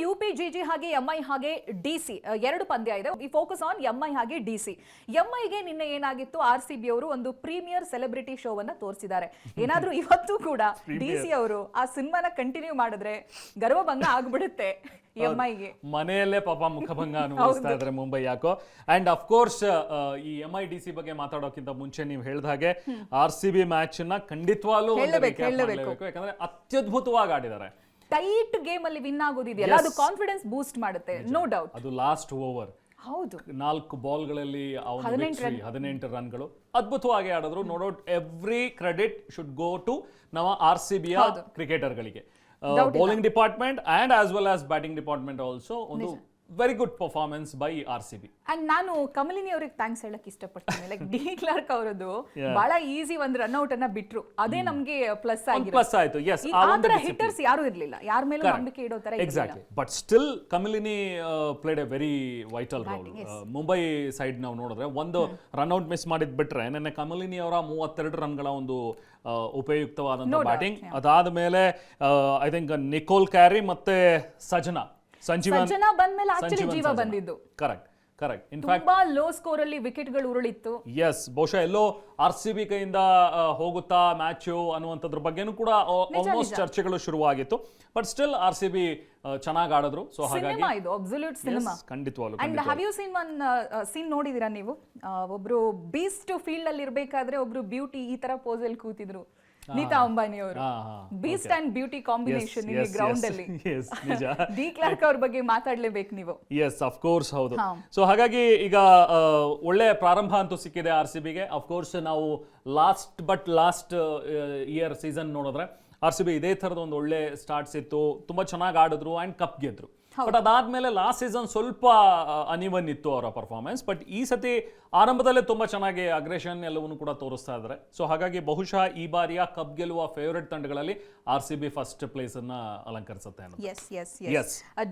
UPGG ಹಾಗೆ MI ಹಾಗೆ DC ಎರಡು ಪಂದ್ಯ ಇದೆ. ವಿ ಫೋಕಸ್ ಆನ್ MI ಹಾಗೆ DC. MIಗೆ ನಿನ್ನೆ ಏನಾಗಿತ್ತು, RCB ಅವರು ಒಂದು ಪ್ರೀಮಿಯರ್ ಸೆಲೆಬ್ರಿಟಿ ಶೋ ಅನ್ನ ತೋರಿಸಿದ್ದಾರೆ. ಏನಾದ್ರೂ ಇವತ್ತು ಕೂಡ DC ಅವರು ಆ ಸಿನಿಮಾನ ಕಂಟಿನ್ಯೂ ಮಾಡಿದ್ರೆ ಗರ್ವಭಂಗ ಆಗ್ಬಿಡುತ್ತೆ MIಗೆ. ಮನೆಯಲ್ಲೇ ಪಾಪ ಮುಖಭಂಗ ಅನುಭವಿಸ್ತಾ ಇದ್ದಾರೆ ಮುಂಬೈ ಯಾಕೋ. ಅಂಡ್ ಅಫ್ ಕೋರ್ಸ್ ಈ MI DC ಬಗ್ಗೆ ಮಾತಾಡೋಕ್ಕಿಂತ ಮುಂಚೆ ನೀವು ಹೇಳಿದ ಹಾಗೆ RCB ಮ್ಯಾಚ್ ನ ಖಂಡಿತವಾಗ್ಲೂ ಯಾಕಂದ್ರೆ ಅತ್ಯದ್ಭುತವಾಗಿ ಆಡಿದ್ದಾರೆ. ಟೈಟ್ ಗೇಮ್ ಅಲ್ಲಿ ವಿನ್ ಆಗೋದಿದೆಯಲ್ಲ, ಅದು ಕಾನ್ಫಿಡೆನ್ಸ್ ಬೂಸ್ಟ್ ಮಾಡುತ್ತೆ, ನೋ ಡೌಟ್. ಅದು ಲಾಸ್ಟ್ ಓವರ್ ಹೌದು, 4 ಬಾಲ್ಗಳಲ್ಲಿ 18 ರನ್ಗಳು ಅದ್ಭುತವಾಗಿ ಆಡಿದ್ರು. No doubt every credit should go to ನಮ್ಮ RCB ಕ್ರಿಕೆಟರ್ಗಳಿಗೆ. Bowling department and as well as batting department also ಒಂದು very good performance by RCB. And ನಾನು ಕಮಲಿನಿ ಅವರಿಗೆ ಥ್ಯಾಂಕ್ಸ್ ಹೇಳಕ್ ಇಷ್ಟಪಡ್ತೀನಿ. ಲೈಕ್ ಡಿ ಕ್ಲಾರ್ಕ್ ಅವರದ್ದು ಬಹಳ ಈಸಿ ಒಂದು ರನ್ ಔಟ್ ಅನ್ನ ಬಿಟ್ರು, ಅದೇ ನಮಗೆ ಪ್ಲಸ್ ಆಯ್ತು. Yes, ಆತರ ಹಿಟ್ಟರ್ಸ್ ಯಾರು ಇರ್ಲಿಲ್ಲ, ಯಾರ ಮೇಲೂ ನಂಬಿಕೆ ಇಡೋ ತರ exactly. But still Kamalini played A very vital role. Mumbai side ನಾವು ನೋಡಿದ್ರೆ ಒಂದು ರನ್ ಔಟ್ ಮಿಸ್ ಮಾಡಿದ್ ಬಿಟ್ರೆ ನೆನ್ನೆ ಕಮಲಿನಿ ಅವರ 32 ರನ್ಗಳ ಒಂದು ಉಪಯುಕ್ತವಾದಂತ ಬ್ಯಾಟಿಂಗ್. ಅದಾದ ಮೇಲೆ ಐ ಥಿಂಕ್ ನಿಕೋಲ್ ಕ್ಯಾರಿ ಮತ್ತೆ ಸಂಜೀವ ಬಂದ್ಮೇಲೆ ಆಕ್ಚುಲಿ ಜೀವ ಬಂದಿದ್ದು. ಕರೆಕ್ಟ್. ಇನ್ಫ್ಯಾಕ್ಟ್ ತುಂಬಾ ಲೋ ಸ್ಕೋರ್ ಅಲ್ಲಿ ವಿಕೆಟ್ ಗಳು ಉರುಳಿತ್ತು. ಎಸ್, ಬಹುಶಃ ಎಲ್ಲೋ RCB ಕೈಯಿಂದ ಹೋಗುತ್ತಾ ಮ್ಯಾಚ್ ಅನ್ನುವಂಥದ್ರ ಬಗ್ಗೆನೂ ಕೂಡ ಆಲ್ಮೋಸ್ಟ್ ಚರ್ಚೆಗಳು ಶುರುವಾಗಿತ್ತು. ಬಟ್ ಸ್ಟಿಲ್ RCB ಚೆನ್ನಾಗಿ ಆಡಿದ್ರು. ಸೊ ಹಾಗಾಗಿ ಇದು ಅಬ್ಸಲ್ಯೂಟ್ ಸಿನಿಮಾ ಖಂಡಿತವಾಗ್ಲೂ. And have you seen one scene ನೋಡಿದಿರಾ ನೀವು? ಒಬ್ರು ಬೀಸ್ಟ್ ಫೀಲ್ಡ್ ಅಲ್ಲಿ ಇರ್ಬೇಕಾದ್ರೆ ಒಬ್ರು ಬ್ಯೂಟಿ ಈ ತರ ಪೋಸ್ ಅಲ್ಲಿ ಕೂತಿದ್ರು, ನೀತಾ ಅಂಬಾನಿ ಅವರು. ಬೀಸ್ಟ್ ಅಂಡ್ ಬ್ಯೂಟಿ ಕಾಂಬಿನೇಷನ್ ಇಲ್ಲಿ ಗ್ರೌಂಡ್ ಅಲ್ಲಿ. ಡಿ ಕ್ಲಾರ್ಕ್ ಅವ್ರ ಬಗ್ಗೆ ಮಾತಾಡ್ಲೇಬೇಕು ನೀವು. ಎಸ್, ಆಫ್ ಕೋರ್ಸ್, ಹೌದು. ಸೊ ಹಾಗಾಗಿ ಈಗ ಒಳ್ಳೆ ಪ್ರಾರಂಭ ಅಂತೂ ಸಿಕ್ಕಿದೆ RCBಗೆ. ಆಫ್ ಕೋರ್ಸ್ ನಾವು ಲಾಸ್ಟ್ ಇಯರ್ ಸೀಸನ್ ನೋಡಿದ್ರೆ RCB ಇದೇ ತರದ ಒಂದು ಒಳ್ಳೆ ಸ್ಟಾರ್ಟ್ಸ್ ಇತ್ತು, ತುಂಬಾ ಚೆನ್ನಾಗಿ ಆಡಿದ್ರು ಅಂಡ್ ಕಪ್ ಗೆದ್ರು. ಬಟ್ ಅದಾದ್ಮೇಲೆ ಲಾಸ್ಟ್ ಸೀಸನ್ ಸ್ವಲ್ಪ ಅನಿವನ್ ಇತ್ತು ಅವರ ಪರ್ಫಾರ್ಮೆನ್ಸ್. ಬಟ್ ಈ ಸತಿ ಆರಂಭದಲ್ಲೇ ತುಂಬಾ ಚೆನ್ನಾಗಿ ಅಗ್ರೆಷನ್ ಎಲ್ಲವನ್ನೂ ಕೂಡ ತೋರಿಸ್ತಾ ಇದ್ದಾರೆ. ಸೊ ಹಾಗಾಗಿ ಬಹುಶಃ ಈ ಬಾರಿಯ ಕಪ್ ಗೆಲ್ಲುವ ಫೇವರೇಟ್ ತಂಡಗಳಲ್ಲಿ RCB ಫಸ್ಟ್ ಪ್ಲೇಸ್ ಅನ್ನ ಅಲಂಕರಿಸುತ್ತೆ.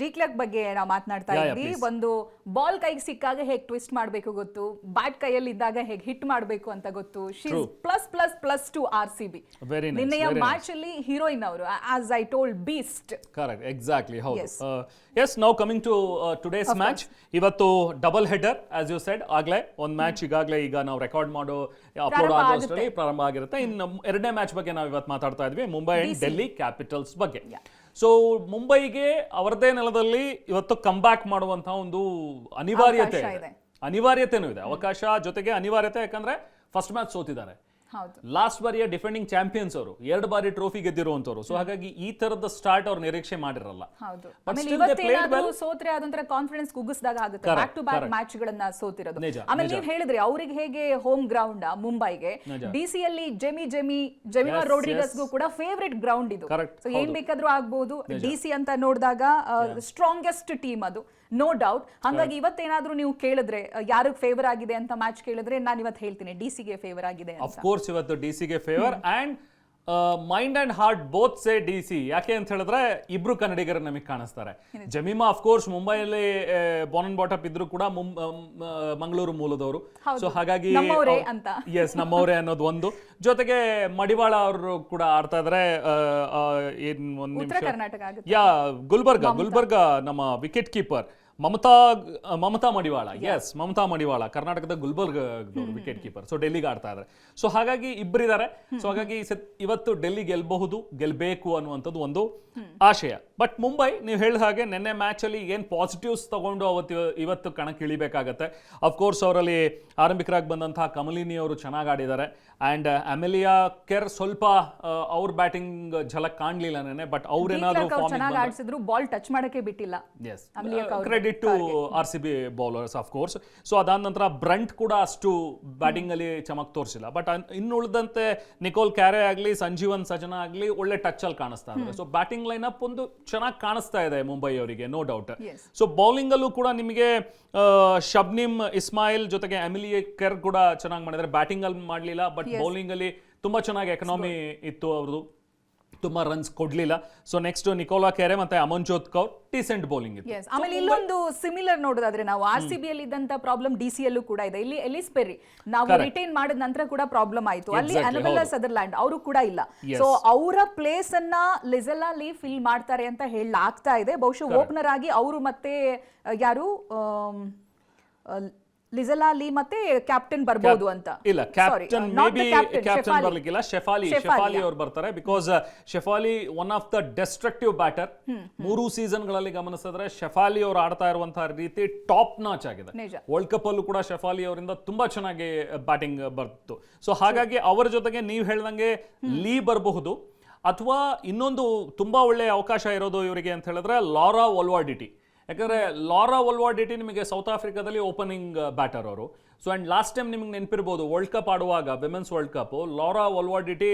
ಡಿ ಕ್ಲಾರ್ಕ್ ಬಗ್ಗೆ ನಾವು ಮಾತನಾಡ್ತಾ ಇದ್ವಿ. ಒಂದು ಬಾಲ್ ಕೈಗೆ ಸಿಕ್ಕಾಗ ಹೇಗೆ ಟ್ವಿಸ್ಟ್ ಮಾಡಬೇಕು ಗೊತ್ತು, ಬ್ಯಾಟ್ ಕೈಯಲ್ಲಿ ಇದ್ದಾಗ ಹೇಗೆ ಹಿಟ್ ಮಾಡಬೇಕು ಅಂತ ಗೊತ್ತು. Plus to RCB. ನಿನ್ನೆಯ ಮ್ಯಾಚ್ ಅಲ್ಲಿ ಹೀರೋಯಿನ್ ಅವರು, as I told, beast. Correct, exactly, ಹೌದು. Yes, now coming to today's match. ಇವತ್ತು double header, as you said. ಆಗ್ಲೇ ಒಂದು ಮ್ಯಾಚ್ ಈಗ ನಾವು ರೆಕಾರ್ಡ್ ಮಾಡೋ ಅಪ್ಲೋಡ್ ಆಗೋಷ್ಟರಲ್ಲಿ ಪ್ರಾರಂಭ ಆಗಿರುತ್ತೆ. ಇನ್ನು ಎರಡನೇ ಮ್ಯಾಚ್ ಬಗ್ಗೆ ನಾವು ಇವತ್ತು ಮಾತಾಡ್ತಾ ಇದ್ವಿ, ಮುಂಬೈ ಅಂಡ್ ಡೆಲ್ಲಿ ಕ್ಯಾಪಿಟಲ್ಸ್ ಬಗ್ಗೆ. ಸೊ ಮುಂಬೈಗೆ ಅವರದೇ ನೆಲದಲ್ಲಿ ಇವತ್ತು ಕಮ್ ಬ್ಯಾಕ್ ಮಾಡುವಂತಹ ಒಂದು ಅನಿವಾರ್ಯತೆನೂ ಇದೆ, ಅವಕಾಶ ಜೊತೆಗೆ ಅನಿವಾರ್ಯತೆ. ಯಾಕಂದ್ರೆ ಫಸ್ಟ್ ಮ್ಯಾಚ್ ಸೋತಿದ್ದಾರೆ. ಲಾಸ್ಟ್ ಬಾರಿಯ ಡಿಫೆಂಡಿಂಗ್ ಚಾಂಪಿಯನ್ಸ್ ಅವರು, 2 ಬಾರಿ ಟ್ರೋಫಿ ಗೆದ್ದಿರುವಂತವ್ರು. ಸೊ ಹಾಗಾಗಿ ಈ ತರದ ಸ್ಟಾರ್ಟ್ ಅವ್ರು ನಿರೀಕ್ಷೆ ಮಾಡಿರಲ್ಲ. ಸೋತ್ರೆ ಅದೊಂತರ ಕಾನ್ಫಿಡೆನ್ಸ್ ಕುಗ್ಗಿಸಿದಾಗ ಆಗುತ್ತೆ. ಬ್ಯಾಕ್ ಟು ಬ್ಯಾಕ್ ಮ್ಯಾಚ್ ಗಳನ್ನ ಸೋತಿರೋದು. ಆಮೇಲೆ ನೀವು ಹೇಳಿದ್ರಿ ಅವ್ರಿಗೆ ಹೇಗೆ ಹೋಮ್ ಗ್ರೌಂಡ್ ಮುಂಬೈಗೆ, DC ಯಲ್ಲಿ ಜೆಮಿಮಾ ರೋಡ್ರಿಗಸ್ಗೂ ಕೂಡ ಫೇವರೇಟ್ ಗ್ರೌಂಡ್ ಇದು. ಸೊ ಏನ್ ಬೇಕಾದ್ರೂ ಆಗ್ಬಹುದು. DC ಅಂತ ನೋಡಿದಾಗ ಸ್ಟ್ರಾಂಗೆಸ್ಟ್ ಟೀಮ್ ಅದು, ನೋ ಡೌಟ್. ಹಾಗಾಗಿ ಇವತ್ತೇನಾದ್ರೂ ನೀವು ಕೇಳಿದ್ರೆ ಯಾರಿಗೆ ಫೇವರ್ ಆಗಿದೆ ಅಂತ ಮ್ಯಾಚ್ ಕೇಳಿದ್ರೆ ನಾನು ಇವತ್ತು ಹೇಳ್ತೀನಿ DC ಗೆ ಫೇವರ್ ಆಗಿದೆ. ಆಫ್ ಕೋರ್ಸ್ ಇವತ್ತು DC ಗೆ favour. And mind and heart both say DC. ಯಾಕೆ ಅಂತ ಹೇಳಿದ್ರೆ ಇಬ್ರು ಕನ್ನಡಿಗರು ನಮಗೆ ಕಾಣಿಸ್ತಾರೆ. ಜಮೀಮಾ ಆಫ್ ಕೋರ್ಸ್ ಮುಂಬೈಯಲ್ಲಿ ಬಾರ್ನ್ ಅಂಡ್ ಬಾಟ್ ಅಪ್ ಇದ್ರು ಕೂಡ ಮಂಗಳೂರು ಮೂಲದವರು. ಸೊ ಹಾಗಾಗಿ ಎಸ್, ನಮ್ಮವರೇ ಅನ್ನೋದು ಒಂದು. ಜೊತೆಗೆ ಮಡಿವಾಳ ಅವರು ಕೂಡ ಆಡ್ತಾ ಇದ್ರೆ. ಗುಲ್ಬರ್ಗ ನಮ್ಮ ವಿಕೆಟ್ ಕೀಪರ್ ಮಮತಾ ಮಡಿವಾಳ. ಎಸ್, ಮಮತಾ ಮಡಿವಾಳ ಕರ್ನಾಟಕದ ಗುಲ್ಬರ್ಗ ವಿಕೆಟ್ ಕೀಪರ್. ಸೊ ಡೆಲ್ಲಿಗೆ ಆಡ್ತಾ ಇದ್ದಾರೆ. ಸೊ ಹಾಗಾಗಿ ಇಬ್ಬರಿದ್ದಾರೆ. ಸೊ ಹಾಗಾಗಿ ಇವತ್ತು ಡೆಲ್ಲಿ ಗೆಲ್ಬೇಕು ಅನ್ನುವಂಥದ್ದು ಒಂದು ಆಶಯ. ಬಟ್ ಮುಂಬೈ, ನೀವು ಹೇಳಿದ ಹಾಗೆ ನಿನ್ನೆ ಮ್ಯಾಚ್ ಅಲ್ಲಿ ಏನ್ ಪಾಸಿಟಿವ್ಸ್ ತಗೊಂಡು ಇವತ್ತು ಕಣಕ್ಕೆ ಇಳಿಬೇಕಾಗತ್ತೆ. ಅಫ್ಕೋರ್ಸ್ ಅವರಲ್ಲಿ ಆರಂಭಿಕರಾಗಿ ಬಂದಂತಹ ಕಮಲಿನಿ ಅವರು ಚೆನ್ನಾಗಿ ಆಡಿದ್ದಾರೆ. ಅಂಡ್ ಅಮೆಲಿಯಾ ಕೆರ್ ಸ್ವಲ್ಪ ಅವ್ರ ಬ್ಯಾಟಿಂಗ್ ಝಲಕ್ ಕಾಣ್ಲಿಲ್ಲ ನೆನ್ನೆ. ಬಟ್ ಅವ್ರೇನಾದ್ರು ಬಾಲ್ ಟಚ್ ಮಾಡಕ್ಕೆ ಬಿಟ್ಟಿಲ್ಲ. Yes, credit to RCB bowlers of course. So ಅದಾದ ನಂತರ ಬ್ರಂಟ್ ಕೂಡ ಅಷ್ಟು ಬ್ಯಾಟಿಂಗ್ ಅಲ್ಲಿ ಚಮಕ್ ತೋರಿಸಿಲ್ಲ. ಬಟ್ ಇನ್ನು ಉಳಿದಂತೆ ನಿಕೋಲ್ ಕ್ಯಾರೆ ಆಗ್ಲಿ, ಸಂಜೀವನ್ ಸಜನಾ ಆಗ್ಲಿ ಒಳ್ಳೆ ಟಚ್ ಅಲ್ಲಿ ಕಾಣಿಸ್ತಾ ಇದ್ದಾರೆ. ಸೊ ಬ್ಯಾಟಿಂಗ್ ಲೈನ್ ಅಪ್ ಒಂದು ಚೆನ್ನಾಗಿ ಕಾಣಿಸ್ತಾ ಇದೆ ಮುಂಬೈ ಅವರಿಗೆ, ನೋ ಡೌಟ್. ಸೊ ಬೌಲಿಂಗ್ ಅಲ್ಲೂ ಕೂಡ ನಿಮಗೆ ಶಬ್ನಿಮ್ ಇಸ್ಮಾಯಿಲ್ ಜೊತೆಗೆ ಅಮಿಲಿಯಾ ಕೆರ್ ಕೂಡ ಚೆನ್ನಾಗಿ ಮಾಡಿದ್ದಾರೆ. ಬ್ಯಾಟಿಂಗ್ ಅಲ್ಲಿ ಮಾಡಲಿಲ್ಲ, ಬಟ್ ಬೌಲಿಂಗ್ ಅಲ್ಲಿ ತುಂಬಾ ಚೆನ್ನಾಗಿ ಎಕನಾಮಿ ಇತ್ತು ಅವ್ರದ್ದು. ತುಂಬಾ ರನ್ಸ್ ಕೊಡ್ಲಿಲ್ಲ. ಸೊ ನೆಕ್ಸ್ಟ್ ನಿಕೋಲಾ ಕೆರೆ ಮತ್ತೆ ಅಮನ್ಜೋತ್ ಕೌರ್ ಡಿಸೆಂಟ್ ಬೌಲಿಂಗ್ ಇತ್ತು. ಆಮೇಲೆ ಇಲ್ಲೊಂದು ಸಿಮಿಲರ್ ನೋಡೋದಾದ್ರೆ ನಾವು RCB ಅಲ್ಲಿ ಇದ್ದಂತ ಪ್ರಾಬ್ಲಮ್ DC ಯಲ್ಲೂ ಕೂಡ ಇದೆ. ಇಲ್ಲಿ ಎಲಿಸ್ ಪೆರ್ರಿ ನಾವು ರಿಟೈನ್ ಮಾಡಿದ ನಂತರ ಕೂಡ ಪ್ರಾಬ್ಲಮ್ ಆಯ್ತು. ಅಲ್ಲಿ ಅನಬೆಲ್ಲಾ ಸದರ್ಲ್ಯಾಂಡ್ ಅವರು ಕೂಡ ಇಲ್ಲ. ಸೊ ಅವರ ಪ್ಲೇಸ್ ಅನ್ನ ಲಿಜೆಲ್ಲಾ ಲೀ ಫಿಲ್ ಮಾಡ್ತಾರೆ ಅಂತ ಹೇಳಲಾಗ್ತಾ ಇದೆ. ಬಹುಶಃ ಓಪನರ್ ಆಗಿ ಅವರು ಮತ್ತೆ ಯಾರು ಲಿಜೆಲ್ಲಾ ಲೀ ಮತ್ತೆ ಕ್ಯಾಪ್ಟನ್ ಬರ್ಬೋದು ಅಂತ. ಇಲ್ಲ, ಕ್ಯಾಪ್ಟನ್ ಮೇ ಬಿ ಕ್ಯಾಪ್ಟನ್ ಬರ್ಲಿಕ್ಕಿಲ್ಲ, ಶೆಫಾಲಿ ಅವರು ಬರ್ತಾರೆ. Because Shafali one of the destructive batter. 3 ಸೀಸನ್ಗಳಲ್ಲಿ ಗಮನಿಸಿದ್ರೆ ಶೆಫಾಲಿ ಅವರು ಆಡ್ತಾ ಇರುವಂತಹ ರೀತಿ ಟಾಪ್ ನಾಚ್ ಆಗಿದೆ. ವರ್ಲ್ಡ್ ಕಪ್ ಅಲ್ಲೂ ಕೂಡ ಶೆಫಾಲಿ ಅವರಿಂದ ತುಂಬಾ ಚೆನ್ನಾಗಿ ಬ್ಯಾಟಿಂಗ್ ಬರ್ತಿತ್ತು. ಸೊ ಹಾಗಾಗಿ ಅವರ ಜೊತೆಗೆ ನೀವು ಹೇಳ್ದಂಗೆ ಲೀ ಬರಬಹುದು, ಅಥವಾ ಇನ್ನೊಂದು ತುಂಬಾ ಒಳ್ಳೆ ಅವಕಾಶ ಇರೋದು ಇವರಿಗೆ ಅಂತ ಹೇಳಿದ್ರೆ ಲಾರಾ ವೊಲ್ವಾಡಿಟಿ. ಯಾಕಂದ್ರೆ ಲಾರಾ ವೊಲ್ವಾಡಿಟಿ ನಿಮಗೆ ಸೌತ್ ಆಫ್ರಿಕಾದಲ್ಲಿ ಓಪನಿಂಗ್ ಬ್ಯಾಟರ್ ಅವರು. ಸೊ ಅಂಡ್ ಲಾಸ್ಟ್ ಟೈಮ್ ನಿಮ್ಗೆ ನೆನಪಿರ್ಬೋದು, ವರ್ಲ್ಡ್ ಕಪ್ ಆಡುವಾಗ women's world cup Laura Wolvaardt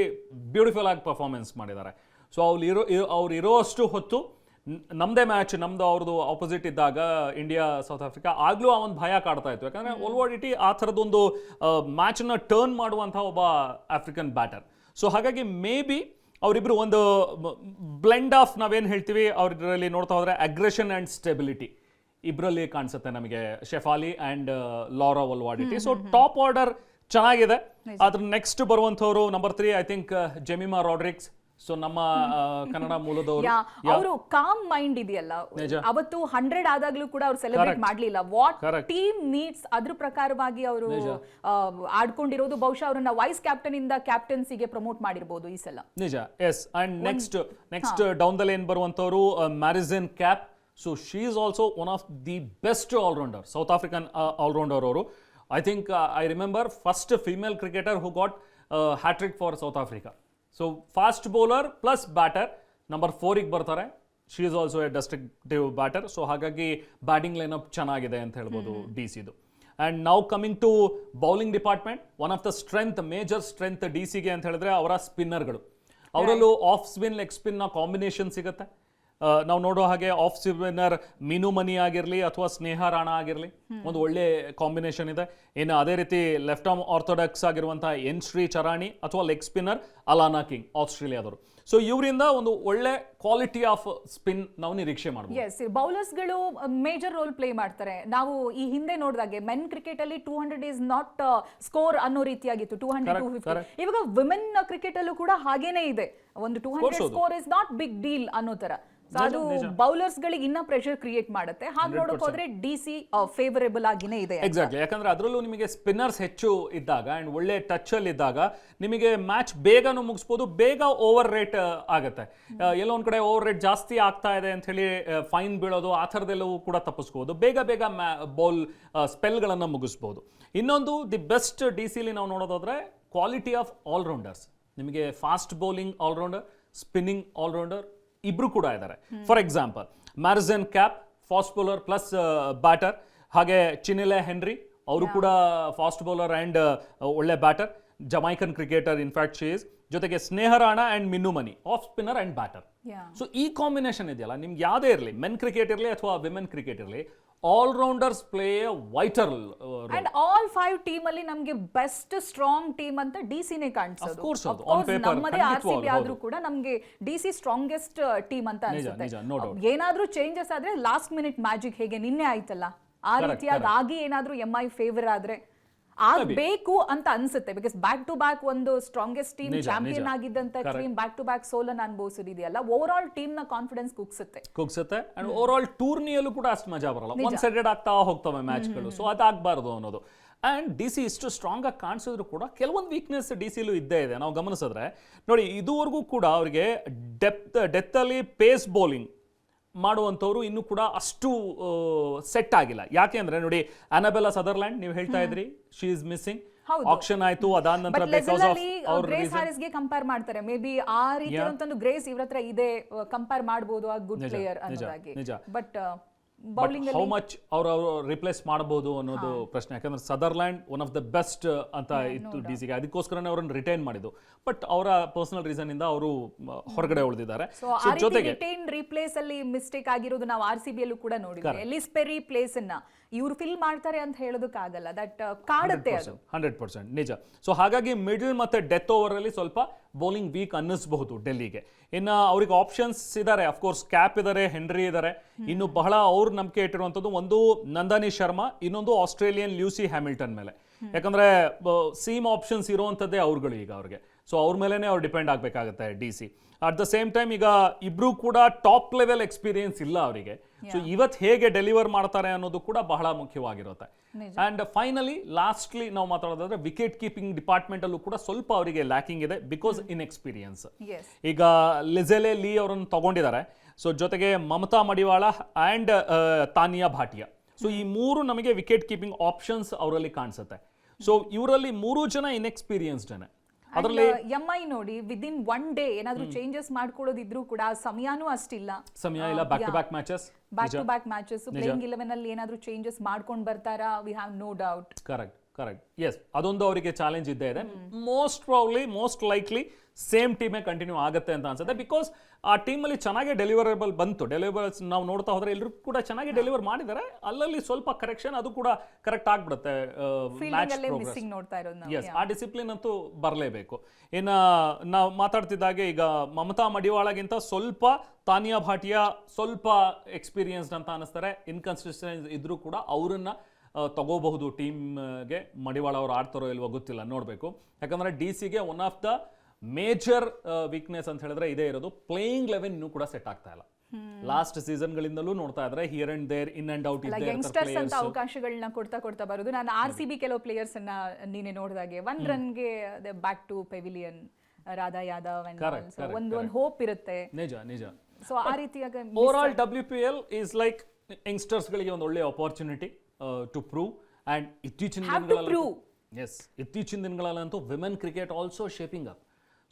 beautiful ಆಗಿ ಪರ್ಫಾರ್ಮೆನ್ಸ್ ಮಾಡಿದ್ದಾರೆ. ಸೊ ಅವ್ರು ಇರೋಷ್ಟು ಹೊತ್ತು ನಮ್ದೇ ಮ್ಯಾಚ್, ನಮ್ದು ಅವ್ರದ್ದು ಆಪೋಸಿಟ್ ಇದ್ದಾಗ ಇಂಡಿಯಾ ಸೌತ್ ಆಫ್ರಿಕಾ, ಆಗ್ಲೂ ಆ ಒಂದು ಭಯ ಕಾಡ್ತಾ ಇತ್ತು. ಯಾಕಂದ್ರೆ ವೊಲ್ವಾಡಿಟಿ ಆ ಥರದೊಂದು ಮ್ಯಾಚ್ನ ಟರ್ನ್ ಮಾಡುವಂತಹ ಒಬ್ಬ ಆಫ್ರಿಕನ್ ಬ್ಯಾಟರ್. ಸೊ ಹಾಗಾಗಿ ಮೇ ಬಿ ಅವರಿಬ್ರು ಒಂದು ಬ್ಲೆಂಡ್ ಆಫ್ ನಾವೇನು ಹೇಳ್ತೀವಿ ಅವರಲ್ಲಿ ನೋಡ್ತಾ ಹೋದ್ರೆ ಅಗ್ರೆಷನ್ ಅಂಡ್ ಸ್ಟೆಬಿಲಿಟಿ ಇಬ್ಬರಲ್ಲಿ ಕಾಣಿಸುತ್ತೆ ನಮಗೆ, Shafali and Laura Wolvaardt. So top order ಚೆನ್ನಾಗಿದೆ. ಅದ್ರ ನೆಕ್ಸ್ಟ್ ಬರುವಂಥವ್ರು number 3 I think Jemimah Rodrigues. So ನಮ್ಮ ಕನ್ನಡ ಮೂಲದವರು. ಅವರು ಕಾಮ್ ಮೈಂಡ್ ಇದೆಯಲ್ಲ, ಅವತ್ತು 100 ಆದಾಗ್ಲೂ ಕೂಡ ಅವ್ರು ಸೆಲೆಬ್ರೇಟ್ ಮಾಡ್ಲಿಲ್ಲ. ವಾಟ್ ಟೀಮ್ ನೀಡ್ಸ್ ಅದ್ರ ಪ್ರಕಾರವಾಗಿ ಅವರು ಆಡ್ಕೊಂಡಿರೋದು. ಬಹುಶಃ ಅವರನ್ನ ವೈಸ್ ಕ್ಯಾಪ್ಟನ್ ಇಂದ ಕ್ಯಾಪ್ಟನ್ಸಿಗೆ ಪ್ರಮೋಟ್ ಮಾಡಿರಬಹುದು ಈ ಸಲ. ನಿಜ, yes. And next down the lane ಬರುವಂತವರು Marizanne Kapp. So she is also one of the best all-rounder, south African all-rounder ಅವರು. I think I remember first female cricketer who got hat-trick for South Africa. So fast bowler plus batter number 4ಗೆ ಬರ್ತಾರೆ. She is also a destructive batter. So ಹಾಗಾಗಿ batting lineup ಚೆನ್ನಾಗಿದೆ ಅಂತ ಹೇಳ್ಬೋದು DCದು. And ನಾವು coming to bowling department, one of the strength, major strength DCಗೆ ಅಂತ ಹೇಳಿದ್ರೆ ಅವರ ಸ್ಪಿನ್ನರ್ಗಳು. ಅವರಲ್ಲೂ ಆಫ್ ಸ್ಪಿನ್ ಲೆಗ್ ಸ್ಪಿನ್ನ ಕಾಂಬಿನೇಷನ್ ಸಿಗುತ್ತೆ. ನಾವು ನೋಡೋ ಹಾಗೆ ಆಫ್ ಸ್ಪಿನ್ನರ್ ಮೀನು ಮನಿ ಆಗಿರಲಿ ಅಥವಾ ಸ್ನೇಹ ರಾಣಾ ಆಗಿರಲಿ, ಒಂದು ಒಳ್ಳೆ ಕಾಂಬಿನೇಷನ್ ಇದೆ. ಇನ್ನು ಅದೇ ರೀತಿ ಲೆಫ್ಟ್ ಆರ್ಮ್ ಆರ್ಥೋಡಾಕ್ಸ್ ಆಗಿರುವಂತಹ ಎನ್ ಶ್ರೀ ಚರಾಣಿ ಅಥವಾ leg spinner Allana king ಆಸ್ಟ್ರೇಲಿಯಾದವರು. So ಇವರಿಂದ ಒಂದು ಒಳ್ಳೆ ಕ್ವಾಲಿಟಿ ಆಫ್ ಸ್ಪಿನ್ ನಾವು ನಿರೀಕ್ಷೆ ಮಾಡಬಹುದು. ಎಸ್, ಬೌಲರ್ಸ್ಗಳು ಮೇಜರ್ ರೋಲ್ ಪ್ಲೇ ಮಾಡ್ತಾರೆ. ನಾವು ಈ ಹಿಂದೆ ನೋಡಿದಾಗೆ ಮೆನ್ ಕ್ರಿಕೆಟ್ ಅಲ್ಲಿ 200 ಇಸ್ ನಾಟ್ ಸ್ಕೋರ್ ಅನ್ನೋ ರೀತಿಯಾಗಿತ್ತು, 200 250. ಇವಾಗ ವಿಮೆನ್ ಕ್ರಿಕೆಟ್ ಅಲ್ಲೂ ಕೂಡ ಹಾಗೇನೇ ಇದೆ, ಒಂದು 200 score is not big deal ಅನ್ನೋ ತರ. ಅದು ಬೌಲರ್ಸ್ ಗಳಿಗೆ ಇನ್ನ ಪ್ರೆಷರ್ ಕ್ರಿಯೇಟ್ ಮಾಡುತ್ತೆ. ಹಾಗೆ ನೋಡಕ್ ಹೋದ್ರೆ DC ಫೇವರೇಬಲ್ ಆಗಿನೇ ಇದೆ. ಎಕ್ಸಾಕ್ಟ್ಲಿ, ಯಾಕಂದ್ರೆ ಅದರಲ್ಲೂ ನಿಮಗೆ ಸ್ಪಿನ್ನರ್ಸ್ ಹೆಚ್ಚು ಇದ್ದಾಗ ಅಂಡ್ ಒಳ್ಳೆ ಟಚ್ ಅಲ್ಲಿ ಇದ್ದಾಗ ನಿಮಗೆ ಮ್ಯಾಚ್ ಬೇಗನೂ ಮುಗಿಸ್ಬೋದು, ಬೇಗ ಓವರ್ ರೇಟ್ ಆಗುತ್ತೆ. ಎಲ್ಲೋ ಒಂದ್ ಕಡೆ ಓವರ್ ರೇಟ್ ಜಾಸ್ತಿ ಆಗ್ತಾ ಇದೆ ಅಂತ ಹೇಳಿ ಫೈನ್ ಬೀಳೋದು, ಆ ಥರದೆಲ್ಲವೂ ಕೂಡ ತಪ್ಪಿಸ್ಬೋದು. ಬೇಗ ಬೌಲ್ ಸ್ಪೆಲ್ಗಳನ್ನ ಮುಗಿಸ್ಬೋದು. ಇನ್ನೊಂದು ದಿ ಬೆಸ್ಟ್ DCಲಿ ನಾವು ನೋಡೋದಾದ್ರೆ ಕ್ವಾಲಿಟಿ ಆಫ್ ಆಲ್ರೌಂಡರ್ಸ್. ನಿಮಗೆ fast bowling all-rounder, spinning all-rounder ಇಬ್ರು ಕೂಡ ಇದ್ದಾರೆ. For example Marizanne Kapp fast bowler plus batter. ಹಾಗೆ ಚಿನೆಲೆ ಹೆನ್ರಿ ಅವರು ಕೂಡ ಫಾಸ್ಟ್ ಬೌಲರ್ ಅಂಡ್ ಒಳ್ಳೆ batter, Jamaican cricketer in fact she is. ಜೊತೆಗೆ Sneh Rana and Minnu Mani off spinner and batter. So ಈ ಕಾಂಬಿನೇಷನ್ ಇದೆಯಲ್ಲ, ನಿಮ್ಗೆ ಯಾವುದೇ ಇರಲಿ, ಮೆನ್ ಕ್ರಿಕೆಟ್ ಇರಲಿ ಅಥವಾ ವಿಮೆನ್ ಕ್ರಿಕೆಟ್ ಇರಲಿ, all-rounders play vital. And all 5 team ಅಲ್ಲಿ ನಮಗೆ ಬೆಸ್ಟ್ ಸ್ಟ್ರಾಂಗ್ ಟೀಮ್ ಅಂತ DCನೇ ಕಾಣಿಸೋದು. ನಮ್ಮದೇ RCB ಆದ್ರೂ ಕೂಡ ನಮಗೆ DC ಸ್ಟ್ರಾಂಗೆಸ್ಟ್ ಟೀಮ್ ಅಂತ ಅನ್ಸುತ್ತೆ. ಏನಾದ್ರೂ ಚೇಂಜಸ್ ಆದ್ರೆ ಲಾಸ್ಟ್ ಮಿನಿಟ್ ಮ್ಯಾಜಿಕ್ ಹೇಗೆ ನಿನ್ನೆ ಆಯ್ತಲ್ಲ, ಆ ರೀತಿಯಾಗಿ ಆಗಿ ಏನಾದ್ರೂ MI ಫೇವರ್ ಆದ್ರೆ ಆಗ್ಬೇಕು ಅಂತ ಅನ್ಸುತ್ತೆ. ಬಿಕಾಸ್ ಬ್ಯಾಕ್ ಟು ಬ್ಯಾಕ್ ಒಂದು ಸ್ಟ್ರಾಂಗೆಸ್ಟ್ ಟೀಮ್, ಚಾಂಪಿಯನ್ ಆಗಿದ್ದಂತ ಟೀಮ್ ಬ್ಯಾಕ್ ಟು ಬ್ಯಾಕ್ ಸೋಲನ್ನ ಅನುಭವಿಸೋದಿದೆಯಲ್ಲ, ಓವರ್ ಆಲ್ ಟೀಮ್ ನ ಕಾನ್ಫಿಡೆನ್ಸ್ ಕುಗ್ಸುತ್ತೆ. ಅಂಡ್ ಓವರ್ ಆಲ್ ಟೂರ್ನಿಯಲ್ಲೂ ಕೂಡ ಅಷ್ಟು ಮಜಾ ಬರಲ್ಲ, ಒನ್ ಸೈಡೆಡ್ ಆಗ್ತಾ ಹೋಗ್ತವೆ ಮ್ಯಾಚ್ಗಳು. ಸೊ ಅದಾಗಬಾರದು ಅನ್ನೋದು. ಅಂಡ್ DC ಇಷ್ಟು ಸ್ಟ್ರಾಂಗ್ ಆಗಿ ಕಾಣಿಸಿದ್ರು ಕೂಡ ಕೆಲವೊಂದು ವೀಕ್ನೆಸ್ DCಲೂ ಇದ್ದೇ ಇದೆ. ನಾವು ಗಮನಿಸಿದ್ರೆ ನೋಡಿ, ಇದುವರೆಗೂ ಕೂಡ ಅವರಿಗೆ ಡೆತ್ ಅಲ್ಲಿ ಪೇಸ್ ಬೌಲಿಂಗ್ ಮಾಡುವಂಥವ್ರು ಇನ್ನೂ ಕೂಡ ಅಷ್ಟು ಸೆಟ್ ಆಗಿಲ್ಲ. ಯಾಕೆ ಅಂದ್ರೆ ನೋಡಿ, ಅನಬೆಲ್ಲಾ ಸದರ್ಲ್ಯಾಂಡ್ ನೀವು ಹೇಳ್ತಾ ಇದ್ರಿ, ಶಿ ಇಸ್ ಮಿಸ್ಸಿಂಗ್. ಆಕ್ಷನ್ ಆಯ್ತು, ಅದಾದ ನಂತರ ಬಿಕಾಸ್ ಆಫ್ ಗ್ರೇಸ್ ಹ್ಯಾರಿಸ್ ಗೆ ಕಂಪೇರ್ ಮಾಡ್ತಾರೆ. ಮೇ ಬಿ ಆ ರೀತಿಯಾದಂತ ಗ್ರೇಸ್ ಇವ್ರ ಹತ್ರ ಇದೆ, ಕಂಪೇರ್ ಮಾಡಬಹುದು ಆ ಗುಡ್ ಪ್ಲೇಯರ್ ಅನ್ನೋದಾಗಿ. ಬಟ್ ಬೌಲಿಂಗ್ ಹೌ ಮಚ್ ಅವರು ರಿಪ್ಲೇಸ್ ಮಾಡಬಹುದು ಅನ್ನೋದು ಪ್ರಶ್ನೆ. ಯಾಕಂದ್ರೆ Sutherland one of the best ಅಂತ ಇತ್ತು DCಗೆ, ಅದಕ್ಕೋಸ್ಕರನೇ ಅವರನ್ನು ರಿಟೈನ್ ಮಾಡಿದ್ದು. ಬಟ್ ಅವರ ಪರ್ಸನಲ್ ರೀಸನ್ ಇಂದ ಅವರು ಹೊರಗಡೆ ಉಳಿದಿದ್ದಾರೆ. ಜೊತೆಗೆ ರಿಟೈನ್ ರೀಪ್ಲೇಸ್ ಅಲ್ಲಿ ಮಿಸ್ಟೇಕ್ ಆಗಿರೋದು ನಾವು RCB ಯಲ್ಲೂ ಕೂಡ ನೋಡಿದ್ವಿ. ಎಲಿಸ್ ಪೆರಿ ಪ್ಲೇಸ್ ಅನ್ನ ಇವ್ರು ಫಿಲ್ ಮಾಡ್ತಾರೆ ಅಂತ ಹೇಳೋದಕ್ಕಾಗಲ್ಲ, ದಟ್ ಕಾಡುತ್ತೆ ಅದು 100% ನಿಜ. ಸೊ ಹಾಗಾಗಿ ಮಿಡಲ್ ಮತ್ತೆ ಡೆತ್ ಓವರ್ ಅಲ್ಲಿ ಸ್ವಲ್ಪ ಬೌಲಿಂಗ್ ವೀಕ್ ಅನ್ನಿಸಬಹುದು ಡೆಲ್ಲಿಗೆ. ಇನ್ನು ಅವ್ರಿಗೆ ಆಪ್ಷನ್ಸ್ ಇದ್ದಾರೆ, ಅಫ್ಕೋರ್ಸ್ ಕ್ಯಾಪ್ ಇದ್ದಾರೆ, ಹೆನ್ರಿ ಇದ್ದಾರೆ. ಇನ್ನು ಬಹಳ ಅವ್ರು ನಂಬಿಕೆ ಇಟ್ಟಿರುವಂಥದ್ದು ಒಂದು ನಂದನಿ ಶರ್ಮಾ, ಇನ್ನೊಂದು ಆಸ್ಟ್ರೇಲಿಯನ್ ಲ್ಯೂಸಿ ಹ್ಯಾಮಿಲ್ಟನ್ ಮೇಲೆ. ಯಾಕಂದ್ರೆ ಸೀಮ್ ಆಪ್ಷನ್ಸ್ ಇರುವಂಥದ್ದೇ ಅವ್ರುಗಳು ಈಗ ಅವ್ರಿಗೆ. ಸೊ ಅವ್ರ ಮೇಲೆನೆ ಅವ್ರು ಡಿಪೆಂಡ್ ಆಗಬೇಕಾಗುತ್ತೆ DC. At the same time ಈಗ ಇಬ್ರು ಕೂಡ ಟಾಪ್ ಲೆವೆಲ್ ಎಕ್ಸ್ಪೀರಿಯನ್ಸ್ ಇಲ್ಲ ಅವರಿಗೆ. ಸೊ ಇವತ್ತು ಹೇಗೆ ಡೆಲಿವರ್ ಮಾಡ್ತಾರೆ ಅನ್ನೋದು ಕೂಡ ಬಹಳ ಮುಖ್ಯವಾಗಿರುತ್ತೆ. ಅಂಡ್ ಫೈನಲಿ ಲಾಸ್ಟ್ಲಿ ನಾವು ಮಾತಾಡೋದಾದ್ರೆ ವಿಕೆಟ್ ಕೀಪಿಂಗ್ ಡಿಪಾರ್ಟ್ಮೆಂಟ್ ಅಲ್ಲೂ ಕೂಡ ಸ್ವಲ್ಪ ಅವರಿಗೆ ಲ್ಯಾಕಿಂಗ್ ಇದೆ, ಬಿಕಾಸ್ ಇನ್ ಎಕ್ಸ್ಪೀರಿಯನ್ಸ್. ಈಗ ಲಿಜೆಲೆ ಲೀ ಅವರನ್ನು ತಗೊಂಡಿದ್ದಾರೆ. ಸೊ ಜೊತೆಗೆ ಮಮತಾ ಮಡಿವಾಳ ಅಂಡ್ ತಾನಿಯಾ ಭಾಟಿಯಾ. ಸೊ ಈ ಮೂರು ನಮಗೆ ವಿಕೆಟ್ ಕೀಪಿಂಗ್ ಆಪ್ಷನ್ಸ್ ಅವರಲ್ಲಿ ಕಾಣಿಸುತ್ತೆ. ಸೊ ಇವರಲ್ಲಿ 3 ಜನ ಇನ್ಎಕ್ಸ್ಪೀರಿಯನ್ಸ್ಡ್. ಅದರಲ್ಲಿ MI ನೋಡಿ ವಿದಿನ್ 1 ಡೇ ಏನಾದ್ರೂ ಚೇಂಜಸ್ ಮಾಡ್ಕೊಳ್ಳೋದಿದ್ರು ಕೂಡ ಸಮಯನೂ ಅಷ್ಟಿಲ್ಲ. ಸಮಯ ಇಲ್ಲ. Back to back matches playing 11 ಅಲ್ಲಿ ಏನಾದ್ರೂ ಚೇಂಜಸ್ ಮಾಡ್ಕೊಂಡು ಬರ್ತಾರಾ? We have no doubt. Correct. Yes, ಅದೊಂದು ಅವರಿಗೆ ಚಾಲೆಂಜ್ ಇದ್ದೇ ಇದೆ. ಮೋಸ್ಟ್ ಲೈಕ್ಲಿ ಸೇಮ್ ಟೀಮೇ ಕಂಟಿನ್ಯೂ ಆಗುತ್ತೆ ಅಂತ ಅನ್ಸುತ್ತೆ, ಬಿಕಾಸ್ ಆ ಟೀಮಲ್ಲಿ ಚೆನ್ನಾಗಿ ಡೆಲಿವರಬಲ್ ಬಂತು. ಡೆಲಿವರ್ಸ್ ನಾವು ನೋಡ್ತಾ ಹೋದ್ರೆ ಎಲ್ಲರೂ ಕೂಡ ಚೆನ್ನಾಗಿ ಡೆಲಿವರ್ ಮಾಡಿದ್ದಾರೆ. ಅಲ್ಲಲ್ಲಿ ಸ್ವಲ್ಪ ಕರೆಕ್ಷನ್, ಅದು ಕೂಡ ಕರೆಕ್ಟ್ ಆಗ್ಬಿಡುತ್ತೆ. ಎಸ್, ಆ ಡಿಸಿಪ್ಲಿನ್ ಅಂತೂ ಬರಲೇಬೇಕು. ಇನ್ನು ನಾವು ಮಾತಾಡ್ತಿದ್ದಾಗೆ ಈಗ ಮಮತಾ ಮಡಿವಾಳಗಿಂತ ಸ್ವಲ್ಪ ತಾನಿಯಾ ಭಾಟಿಯಾ ಸ್ವಲ್ಪ ಎಕ್ಸ್ಪೀರಿಯನ್ಸ್ಡ್ ಅಂತ ಅನಿಸ್ತಾರೆ. ಇನ್ಕನ್ಸಿಸ್ಟೆನ್ಸ್ ಇದ್ರೂ ಕೂಡ ಅವರನ್ನ ತಗೋಬಹುದು ಟೀಮ್ಗೆ. ಮಡಿವಾಳ ಅವ್ರು ಆಡ್ತಾರೋ ಇಲ್ವೋ ಗೊತ್ತಿಲ್ಲ, ನೋಡಬೇಕು. ಯಾಕಂದ್ರೆ DCಗೆ one of the major weakness ಅಂತ ಹೇಳಿದ್ರೆ ಇದೇ ಇರೋದು. ಪ್ಲೇಯಿಂಗ್ 11 ಇನ್ನೂ ಕೂಡ ಸೆಟ್ ಆಗ್ತಾ ಇಲ್ಲ. ಲಾಸ್ಟ್ ಸೀಸನ್ಗಳಿಂದಲೂ ನೋಡ್ತಾ ಇದ್ರೆ here and there, in and out youngsters ಅಂತ ಅವಕಾಶಗಳನ್ನ ಕೊಡ್ತಾ ಬರೋದು. ನಾನು RCB ಕೆಲವು ಪ್ಲೇಯರ್ಸ್ ಅನ್ನ ನೀನೆ ನೋಡಿದಾಗೆ 1 ರನ್ಗೆ back to pavilion, Radha Yadav, ಒಂದು ಹೋಪ್ ಇರುತ್ತೆ. ನಿಜ. ಸೊ ಆ ರೀತಿಯಾಗಿ over all WPL is like youngsters ಗಳಿಗೆ ಒಂದು ಒಳ್ಳೆ ಅಪಾರ್ಚುನಿಟಿ ಟು ಪ್ರೂವ್. ಅಂಡ್ ಇತ್ತೀಚಿನ ದಿನಗಳಲ್ಲಂತೂ women cricket also shaping up.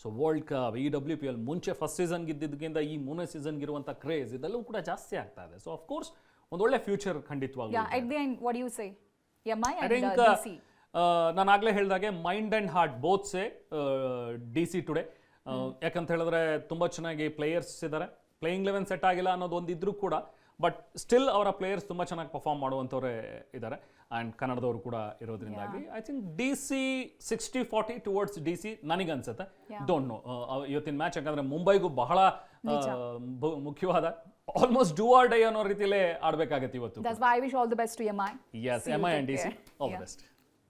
So world cup, WPL ಮುಂಚೆ ಫಸ್ಟ್ ಸೀಸನ್ಗೆ ಇದ್ದಿದ್ದಕ್ಕಿಂತ ಈ 3ನೇ ಸೀಸನ್ಗೆ ಇರುವಂಥ ಕ್ರೇಜ್ ಇದೆಲ್ಲವೂ ಕೂಡ ಜಾಸ್ತಿ ಆಗ್ತಾ ಇದೆ. ಸೊ ಅಫ್ಕೋರ್ಸ್ ಒಂದು ಒಳ್ಳೆ ಫ್ಯೂಚರ್ ಖಂಡಿತವಾಗ್ಲೂ. ನಾನು ಆಗ್ಲೇ ಹೇಳಿದಾಗೆ mind and heart both say DC today. ಯಾಕಂತ ಹೇಳಿದ್ರೆ ತುಂಬಾ ಚೆನ್ನಾಗಿ ಪ್ಲೇಯರ್ಸ್ ಇದ್ದಾರೆ. ಪ್ಲೇಯಿಂಗ್ 11 ಸೆಟ್ ಆಗಿಲ್ಲ ಅನ್ನೋದು ಒಂದಿದ್ರು ಕೂಡ, ಬಟ್ ಸ್ಟಿಲ್ ಅವರ ಪ್ಲೇಯರ್ಸ್ ತುಂಬಾ ಚೆನ್ನಾಗಿ ಪರ್ಫಾರ್ಮ್ ಮಾಡುವಂಥವ್ರೆ ಇದ್ದಾರೆ. ಆ್ಯಂಡ್ ಕನ್ನಡದವರು ಕೂಡ ಇರೋದ್ರಿಂದಾಗಿ I think DC 60-40 towards DC ನನಗನ್ಸುತ್ತೆ. ಡೋಂಟ್ ನೋ ಇವತ್ತಿನ ಮ್ಯಾಚ್. ಯಾಕಂದ್ರೆ ಮುಂಬೈಗೂ ಬಹಳ ಮುಖ್ಯವಾದ ಆಲ್ಮೋಸ್ಟ್ ಡೂ ಆರ್ ಡೈ ಅನ್ನೋ ರೀತಿಯಲ್ಲೇ ಆಡಬೇಕಾಗತ್ತೆ ಇವತ್ತು. That's why I wish all the best to MI. Yes, MI and DC, all the best.